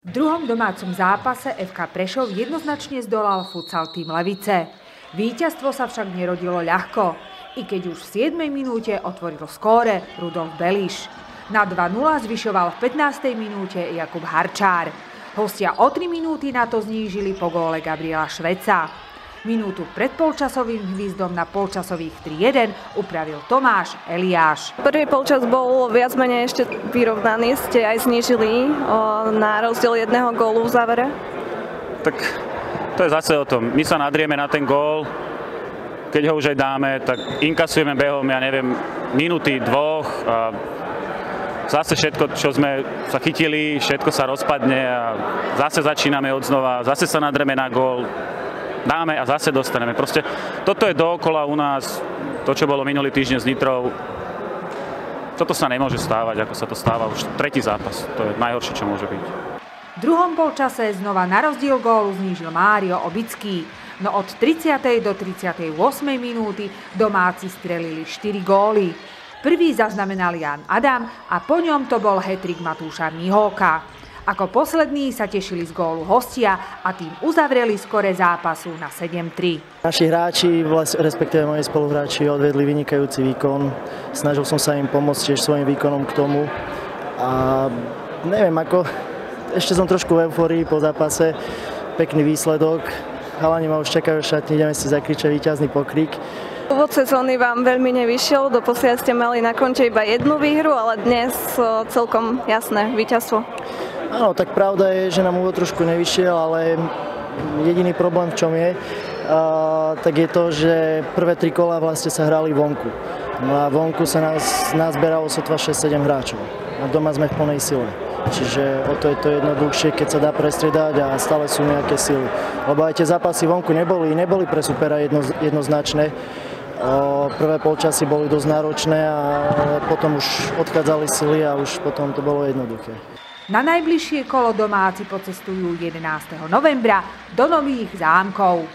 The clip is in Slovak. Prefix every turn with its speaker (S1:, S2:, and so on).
S1: V druhom domácom zápase FK Prešov jednoznačne zdolal futsal tým Levice. Víťazstvo sa však nerodilo ľahko, i keď už v 7. minúte otvoril skóre Rudolf Beliš. Na 2:0 zvyšoval v 15. minúte Jakub Harčár. Hostia o 3 minúty na to znížili po góle Gabriela Šveca. Minútu pred polčasovým hvízdom na polčasových 3:1 upravil Tomáš Eliáš.
S2: Prvý polčas bol viac menej ešte vyrovnaný, ste aj znížili na rozdiel jedného gólu v závere?
S3: Tak to je zase o tom. My sa nadrieme na ten gól, keď ho už aj dáme, tak inkasujeme behom, ja neviem, minúty, dvoch a zase všetko, čo sme sa chytili, všetko sa rozpadne a zase začíname odznova, zase sa nadrieme na gól. Dáme a zase dostaneme. Proste toto je dookola u nás, to, čo bolo minulý týždeň s Nitrou. Toto sa nemôže stávať, ako sa to stáva už tretí zápas. To je najhoršie, čo môže byť.
S1: V druhom polčase znova na rozdiel gólu znížil Mário Obický. No od 30. do 38. minúty domáci strelili 4 góly. Prvý zaznamenal Jan Adam a po ňom to bol hat-trick Matúša Mihóka. Ako poslední sa tešili z gólu hostia a tým uzavreli skore zápasu na 7:3.
S4: Naši hráči, respektíve moji spoluhráči, odvedli vynikajúci výkon. Snažil som sa im pomôcť tiež svojim výkonom k tomu. A neviem, ešte som trošku v eufórii po zápase. Pekný výsledok. Chalani ma už čakajú v šatni, ideme si zakričať víťazný pokrik.
S2: Úvod sezóny vám veľmi nevyšiel, doposiaľ ste mali na konte iba jednu výhru, ale dnes celkom jasné víťazstvo.
S4: Áno, tak pravda je, že nám úvod trošku nevyšiel, ale jediný problém v čom je, tak je to, že prvé 3 kola vlastne sa hrali vonku. No a vonku sa nás beralo sotva 6-7 hráčov. A doma sme v plnej sile. Čiže o to je to jednoduchšie, keď sa dá prestriedať a stále sú nejaké sily. Lebo aj tie zápasy vonku neboli pre supera jednoznačné. Prvé polčasy boli dosť náročné a potom už odchádzali sily a už potom to bolo jednoduché.
S1: Na najbližšie kolo domáci pocestujú 11. novembra do Nových Zámkov.